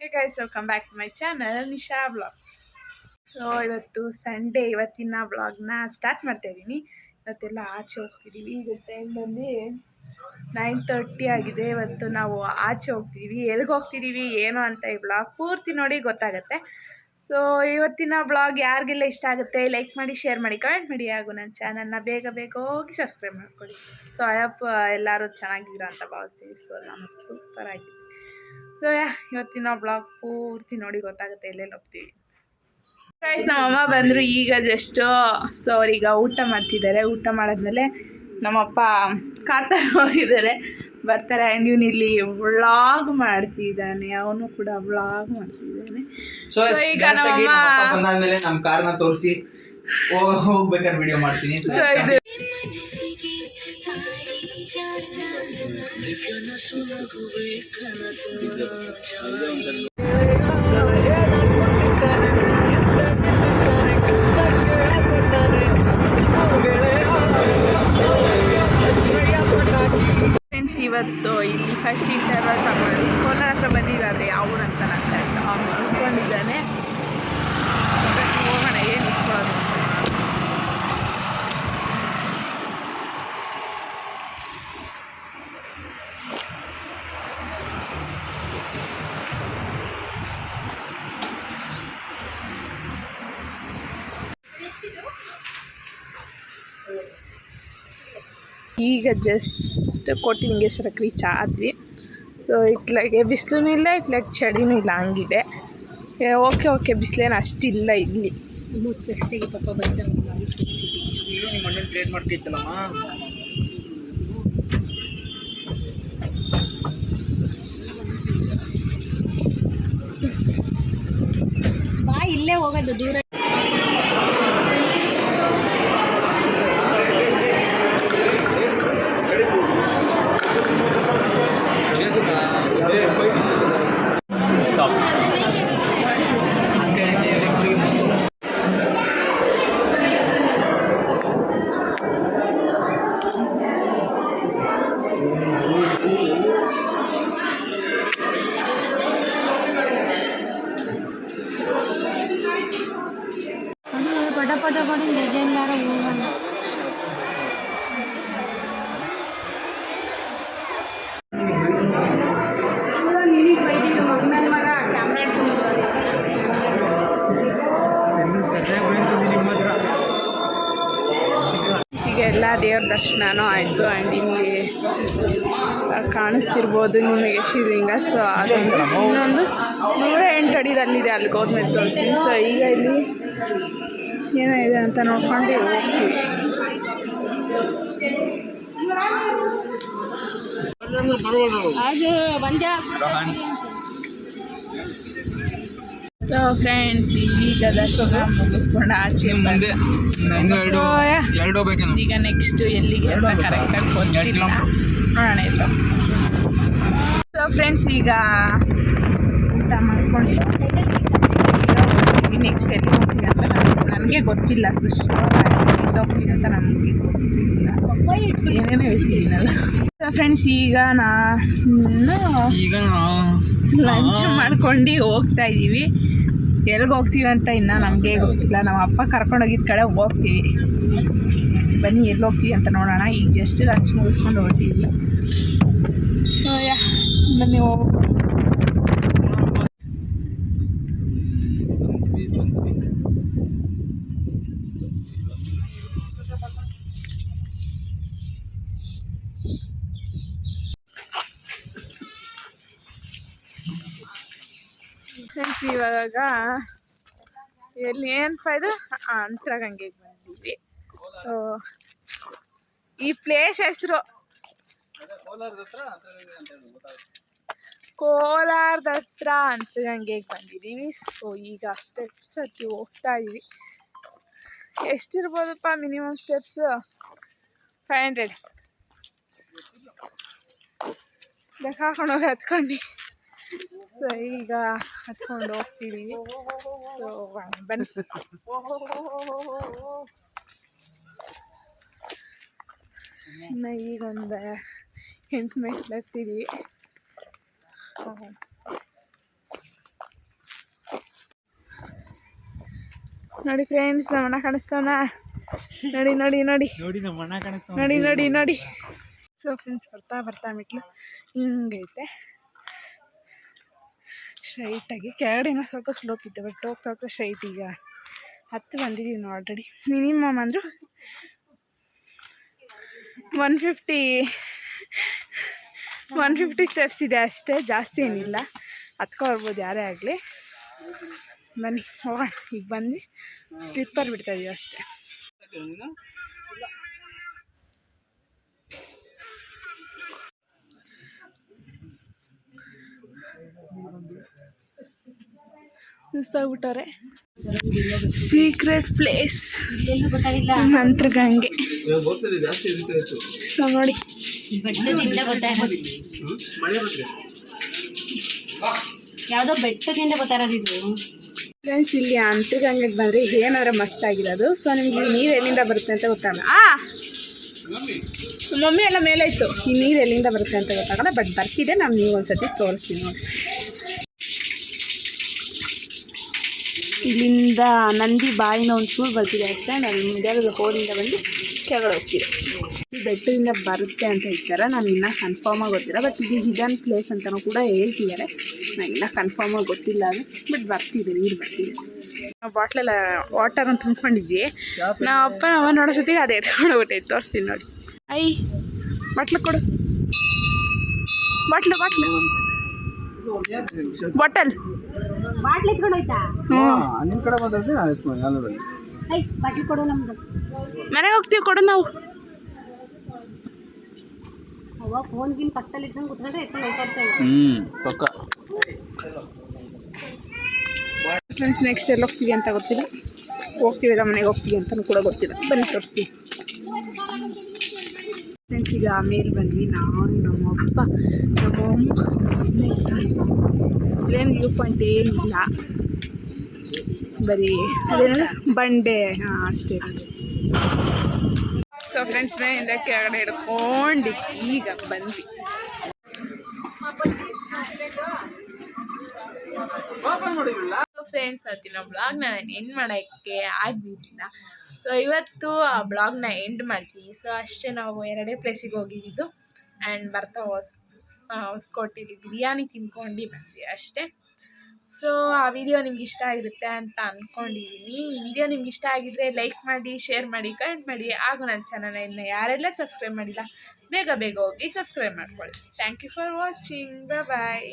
Hey guys, welcome back to my channel, Nisha Vlogs. So ಇವತ್ತು Sunday, ಇವತ್ತಿನ ವ್ಲಾಗ್ನ start ಮಾಡ್ತಾ ಇದ್ದೀನಿ. ಇವತ್ತೆಲ್ಲ ಆಚೆ ಹೋಗ್ತಿದ್ದೀವಿ. ಈಗ ಟೈಮ್ ಬಂದು 9:30 ಆಗಿದೆ. ಇವತ್ತು ನಾವು ಆಚೆ ಹೋಗ್ತಿದ್ದೀವಿ. ಎಲ್ಲಿಗೆ ಹೋಗ್ತಿದ್ದೀವಿ ಏನು ಅಂತ ಈ ವ್ಲಾಗ್ ಪೂರ್ತಿ ನೋಡಿ ಗೊತ್ತಾಗುತ್ತೆ. ಸೊ ಇವತ್ತಿನ ವ್ಲಾಗ್ ಯಾರಿಗೆಲ್ಲ ಇಷ್ಟ ಆಗುತ್ತೆ ಲೈಕ್ ಮಾಡಿ, ಶೇರ್ ಮಾಡಿ, ಕಮೆಂಟ್ ಮಾಡಿ, ಹಾಗೂ ನನ್ನ ಚಾನಲ್ನ ಬೇಗ ಬೇಗ ಹೋಗಿ ಸಬ್ಸ್ಕ್ರೈಬ್ ಮಾಡ್ಕೊಳ್ಳಿ. ಸೊ ಅಯ್ಯಪ್ಪ ಎಲ್ಲರೂ ಚೆನ್ನಾಗಿದ್ದೀರಾ ಅಂತ ಭಾವಿಸ್ತೀವಿ. ಸೊ ನಾನು ಸೂಪರ್ ಆಗಿ. ಸೊ ಇವತ್ತಿನ ಬ್ಲಾಗ್ ಪೂರ್ತಿ ನೋಡಿ ಗೊತ್ತಾಗುತ್ತೆ ಎಲ್ಲೆಲ್ಲಿ ಹೋಗ್ತೀವಿ. ಗೈಸ್, ನಮ್ಮಮ್ಮ ಬಂದರು ಈಗ ಜಸ್ಟ್. ಸೊ ಅವ್ರೀಗ ಊಟ ಮಾಡ್ತಿದ್ದಾರೆ. ಊಟ ಮಾಡಿದ್ಮೇಲೆ ನಮ್ಮಪ್ಪ ಕಾರ್ ಹೋಗಿದ್ದಾರೆ, ಬರ್ತಾರೆ. ಆ್ಯಂಡ್ ಇವನು ಇಲ್ಲಿ ವ್ಲಾಗ್ ಮಾಡ್ತಿದ್ದಾನೆ, ಅವನು ಕೂಡ ವ್ಲಾಗ್ ಮಾಡ್ತಿದ್ದಾನೆ. ಸೊ ಈಗ ನಮ್ಮಮ್ಮ ಬಂದಾದ್ಮೇಲೆ ನಮ್ಮ ಕಾರ್ನ ತೋರಿಸಿ ಹೋಗ್ಬೇಕಾದ್ರೆ ವಿಡಿಯೋ ಮಾಡ್ತೀನಿ. ಸೊ ಇದು ಫ್ರೆಂಡ್ಸ್, ಇವತ್ತು ಇಲ್ಲಿ ಫಸ್ಟ್ ಇಂಟರ್ವಲ್ ತಗೊಂಡು ಕೋಲಾರ ಹತ್ರ ಬಂದಿದ್ದಾರೆ. ಅವ್ರು ಅಂತ ನಾನು ಅವ್ನು ಅಂದ್ಕೊಂಡಿದ್ದಾನೆ. ಹೋಗೋಣ, ಏನು ಇಸ್ಕೊಳ್ಳೋದು. ಈಗ ಜಸ್ಟ್ ಕೋಟಿಲಿಂಗೇಶ್ವರಕ್ಕೆ ರೀಚ್ ಆದ್ವಿ. ಸೊ ಇತ್ಲಾಗೆ ಬಿಸಿಲೂ ಇಲ್ಲ, ಇತ್ಲಾಗೆ ಚಳಿನೂ ಇಲ್ಲ, ಹಂಗಿದೆ. ಓಕೆ ಬಿಸಿಲೇನು ಅಷ್ಟಿಲ್ಲ ಇಲ್ಲಿ. ಸ್ಪೆಕ್ಸ್ಗೆ ಪಾಪ ಬಂದ ಟ್ರೇಡ್ ಮಾಡ್ತಿತ್ತಲ್ಲಮ್ಮ. ಬಾ, ಇಲ್ಲೇ ಹೋಗೋದು ದೂರ. ಪಟ ಪಡಿ ಲೆಜೆಂಡಾರ ಹೋಗಲ್ಲ. ಈಗ ಎಲ್ಲ ದೇವ್ರ ದರ್ಶನನೂ ಆಯಿತು. ಆ್ಯಂಡ್ ಇಲ್ಲಿ ಕಾಣಿಸ್ತಿರ್ಬೋದು ನಿಮಗೆ ಶಿವಲಿಂಗ. ಸೊ ಅದೊಂದು ಇನ್ನೊಂದು 108 ಅಡಿದಲ್ಲಿದೆ, ಅಲ್ಲಿ ಗೌರ್ಮೆಂಟ್ ತೋರಿಸ್ತೀನಿ. ಸೊ ಈಗ ಇಲ್ಲಿ ಏನಿದೆ ಅಂತ ನೋಡ್ಕೊಂಡು ಹೋಗ್ತೀವಿ. ಅದು ಬಂದ. ಸೊ ಫ್ರೆಂಡ್ಸ್, ಈಗ ದರ್ಶನ ಮುಗಿಸ್ಕೊಂಡು ಆಚೆ ಬಂದೆ. ಈಗ ನೆಕ್ಸ್ಟ್ ಎಲ್ಲಿಗೆ ಅಂತ ಕರೆಕ್ಟಾಗಿ ಗೊತ್ತಿಲ್ಲ, ನೋಡೋಣ ಇಲ್ಲ. ಸೊ ಫ್ರೆಂಡ್ಸ್, ಈಗ ಊಟ ಮಾಡ್ಕೊಂಡು ನೆಕ್ಸ್ಟ್ ಎಲ್ಲಿಗೆ ಹೋಗ್ತೀವಿ ಅಂತ ನನಗೆ ಗೊತ್ತಿಲ್ಲ. ಅಷ್ಟು ಹೋಗ್ತೀನಿ ಅಂತ ನನಗೆ ಗೊತ್ತಿಲ್ಲ, ಏನೇನೋ ಹೇಳ್ತಿದ್ದೀನಲ್ಲ. ಸೊ ಫ್ರೆಂಡ್ಸ್, ಈಗ ಲಂಚ್ ಮಾಡ್ಕೊಂಡು ಹೋಗ್ತಾ ಇದ್ದೀವಿ. ಎಲ್ಲಿಗೆ ಹೋಗ್ತೀವಿ ಅಂತ ಇನ್ನೂ ನಮಗೆ ಗೊತ್ತಿಲ್ಲ. ನಮ್ಮ ಅಪ್ಪ ಕರ್ಕೊಂಡೋಗಿದ್ದ ಕಡೆ ಹೋಗ್ತೀವಿ. ಬನ್ನಿ ಎಲ್ಲಿ ಹೋಗ್ತೀವಿ ಅಂತ ನೋಡೋಣ. ಈಗ ಜಸ್ಟ್ ಲಂಚ್ ಮುಗಿಸ್ಕೊಂಡು ಹೊರಟಿಲ್ಲ. ಬನ್ನಿ ಹೋಗ್ಬೇಕು. ಫ್ರೆಂಡ್ಸ್, ಇವಾಗ ಎಲ್ಲಿ ಏನಪ್ಪ ಇದು ಅಂತರಗಂಗೆಗೆ ಬಂದಿದ್ವಿ. ಈ ಪ್ಲೇಸ್ ಹೆಸರು ಕೋಲಾರದ ಹತ್ರ ಅಂತರಗಂಗೆಗೆ ಬಂದಿದ್ದೀವಿ. ಸೊ ಈಗ ಸ್ಟೆಪ್ಸ್ ಹತ್ತಿ ಹೋಗ್ತಾ ಇದ್ದೀವಿ. ಎಷ್ಟಿರ್ಬೋದಪ್ಪ ಮಿನಿಮಮ್ ಸ್ಟೆಪ್ಸ್? 500 ಲೆಕ್ಕ ಹಾಕೊಂಡೋಗಿ ಹತ್ಕೊಂಡು. ಸೊ ಈಗ ಹತ್ಕೊಂಡು ಹೋಗ್ತಿದ್ದೀವಿ. ಸೊ ಬನ್ನಿ. ಇನ್ನು ಈಗೊಂದು 8 ಮೆಟ್ಲು ಹತ್ತಿದ್ದೀವಿ. ನೋಡಿ ಫ್ರೆಂಡ್ಸ್ ನಮ್ಮ ಅಣ್ಣ ಕಾಣಿಸ್ತಾವನ. ನೋಡಿ ನೋಡಿ ನೋಡಿ ನೋಡಿ ನಮ್ಮ ಅಣ್ಣ ಕಾಣಿಸ್ತಾ ನೋಡಿ ನೋಡಿ ನೋಡಿ. ಸೊ ಫ್ರೆಂಡ್ಸ್ ಬರ್ತಾ ಬರ್ತಾ ಮೆಟ್ಲು ಹಿಂಗೈತೆ ಸ್ಟ್ರೈಟಾಗಿ. ಕೆಳಗಡೆನೋ ಸ್ವಲ್ಪ ಸ್ಲೋಪ್ ಇತ್ತು, ಬಟ್ ಹೋಗ್ತಾ ಹೋಗ್ತಾ ಸ್ಟ್ರೈಟ್. ಈಗ ಹತ್ತು ಬಂದಿದ್ದೀವಿ ನಾವು ಆಲ್ರೆಡಿ. ಮಿನಿಮಮ್ ಅಂದರೂ 150 ಸ್ಟೆಪ್ಸ್ ಇದೆ ಅಷ್ಟೇ, ಜಾಸ್ತಿ ಏನಿಲ್ಲ. ಹತ್ಕೊಳ್ಬೋದು ಯಾರೇ ಆಗಲಿ. ಬನ್ನಿ ಹೋಗೋಣ. ಈಗ ಬಂದು ಸ್ಲಿಪ್ಪರ್ ಬಿಡ್ತಾಯಿದ್ದೀವಿ ಅಷ್ಟೇ. ಸುಸ್ತಾಗ್ಬಿಟ್ಟವ್ರೆ. Secret place Mantragange. ಸೊ ನೋಡಿ ಯಾವುದೋ ಬೆಟ್ಟದಿಂದ ಬರ್ತಾ ಇರೋದಿದ್ದು. ಫ್ರೆಂಡ್ಸ್ ಇಲ್ಲಿ ಅಂತರಗಂಗೆಗೆ ಬಂದರೆ ಏನಾದ್ರು ಮಸ್ತ್ ಆಗಿರೋದು. ಸೊ ನಿಮಗೆ ನೀರು ಎಲ್ಲಿಂದ ಬರುತ್ತೆ ಅಂತ ಗೊತ್ತಾಗಲ್ಲ. ಮಮ್ಮಿ ಎಲ್ಲ ಮೇಲೆ ಇತ್ತು. ಈ ನೀರು ಎಲ್ಲಿಂದ ಬರುತ್ತೆ ಅಂತ ಗೊತ್ತಾಗಲ್ಲ, ಬಟ್ ಬರ್ತಿದೆ. ನಾನು ನೀವು ಒಂದ್ಸತಿ ತೋರಿಸ್ತೀನಿ ನೋಡಿ. ಇಲ್ಲಿಂದ ನಂದಿ ಬಾಯಿನ ಒಂಚೂರು ಬರ್ತಿದೆ ಅಷ್ಟೇ. ನಾನು ಮಿಡಲ್ ಹೋಲಿಂದ ಬಂದು ಕೆಳಗಡೆ ಹೋಗ್ತಿದೆ. ಈ ಬೆಟ್ಟದಿಂದ ಬರುತ್ತೆ ಅಂತ ಹೇಳ್ತಾರೆ. ನಾನು ಇನ್ನೂ ಕನ್ಫರ್ಮಾಗಿ ಗೊತ್ತಿಲ್ಲ, ಬಟ್ ಇದು ಹಿಡನ್ ಪ್ಲೇಸ್ ಅಂತಲೂ ಕೂಡ ಹೇಳ್ತಿದ್ದಾರೆ. ನನಗಿನ್ನ ಕನ್ಫರ್ಮಾಗಿ ಗೊತ್ತಿಲ್ಲ ಅದು, ಬಟ್ ಬರ್ತಿದೆ, ನೀರು ಬರ್ತಿದೆ. ನಾವು ಬಾಟ್ಲೆಲ್ಲ ವಾಟರ್ ಅಂತ ತುಂಬ್ಕೊಂಡಿದ್ವಿ. ನಾವು ಅಪ್ಪ ನಾವು ನೋಡೋ ಜೊತೆಗೆ ಅದೇ ಎತ್ಕೊಂಡೋಗ್ಬಿಟ್ಟೈತೆ. ತೋರಿಸ್ತೀನಿ ನೋಡಿ. ಬಾಟ್ಲು ಕೊಡು. ಬಾಟ್ಲು ಬಾಟ್ಲು ಬಾಟಲ್ ಬಾಟ್ಲಿ ಎತ್ಕೊಂಡು ಹೋಯ್ತಾ? ನಿಮ್ಮ ಕಡೆ ಮಾತಾಡ್ತೀನಿ, ನಾನು ಎತ್ಕೊಂಡು ಎಲ್ಲರಲ್ಲಿ ಬಾಟ್ಲಿ ಕೊಡು ನಮ್ದು. ಮನೆಗೆ ಹೋಗ್ತೀವಿ, ಕೊಡು ನಾವು. ಅವ ಫೋನ್ಗಿನ ಪಕ್ಕದಲ್ಲಿ ಇಟ್ಕೊಂಡು ಕುತ್ಕೊಂಡ್ರೆ ಎತ್ಕೊಂಡು ಹೋಗ್ತಾ ಇರ್ತೇವೆ. ಪಕ್ಕ. ಫ್ರೆಂಡ್ಸ್ ನೆಕ್ಸ್ಟ್ ಎಲ್ಲಿ ಹೋಗ್ತೀವಿ ಅಂತ ಗೊತ್ತಿಲ್ಲ. ಹೋಗ್ತೀವಿಲ್ಲ ಮನೆಗೆ ಹೋಗ್ತೀವಿ ಅಂತಲೂ ಕೂಡ ಗೊತ್ತಿಲ್ಲ. ಬನ್ನಿ ತೋರಿಸ್ತೀವಿ. ಫ್ರೆಂಡ್ಸ್ ಈಗ ಆಮೇಲೆ ಬಂದ್ವಿ ನಾನು, ನಮ್ಮಪ್ಪ, ನಮ್ಮಮ್ಮ. ಇಲ್ಲೇನು ವ್ಯೂ ಪಾಯಿಂಟ್ ಏನಿಲ್ಲ, ಬರೀ ಅದೇನಲ್ಲ ಬಂಡೆ ಅಷ್ಟೇ. ಸೊ ಫ್ರೆಂಡ್ಸ್ ಮೇಲಿಂದ ಕೆಳಗಡೆ ಹಿಡ್ಕೊಂಡು ಈಗ ಬಂದ್ವಿ. ಫ್ರೆಂಡ್ಸ್ ಇವತ್ತಿನ ಬ್ಲಾಗ್ನ ನಾನು ಎಂಡ್ ಮಾಡೋಕ್ಕೆ ಆಗಲಿಲ್ಲ. ಸೊ ಇವತ್ತು ಆ ಬ್ಲಾಗ್ನ ಎಂಡ್ ಮಾಡ್ತೀವಿ. ಸೊ ಅಷ್ಟೇ, ನಾವು 2 ಪ್ಲೇಸಿಗೆ ಹೋಗಿದ್ದು ಆ್ಯಂಡ್ ಬರ್ತಾ ಹೊಸಕೋಟೆಲಿ ಬಿರಿಯಾನಿ ತಿನ್ಕೊಂಡು ಬಂದ್ವಿ ಅಷ್ಟೇ. ಸೊ ಆ ವಿಡಿಯೋ ನಿಮ್ಗೆ ಇಷ್ಟ ಆಗಿರುತ್ತೆ ಅಂತ ಅಂದ್ಕೊಂಡಿದ್ದೀನಿ. ಈ ವಿಡಿಯೋ ನಿಮ್ಗೆ ಇಷ್ಟ ಆಗಿದ್ದರೆ ಲೈಕ್ ಮಾಡಿ, ಶೇರ್ ಮಾಡಿ, ಕಮೆಂಟ್ ಮಾಡಿ. ಹಾಗೂ ನನ್ನ ಚಾನಲನ್ನು ಯಾರೆಲ್ಲ ಸಬ್ಸ್ಕ್ರೈಬ್ ಮಾಡಿಲ್ಲ ಬೇಗ ಬೇಗ ಹೋಗಿ ಸಬ್ಸ್ಕ್ರೈಬ್ ಮಾಡ್ಕೊಳ್ಳಿ. Thank you for watching. Bye.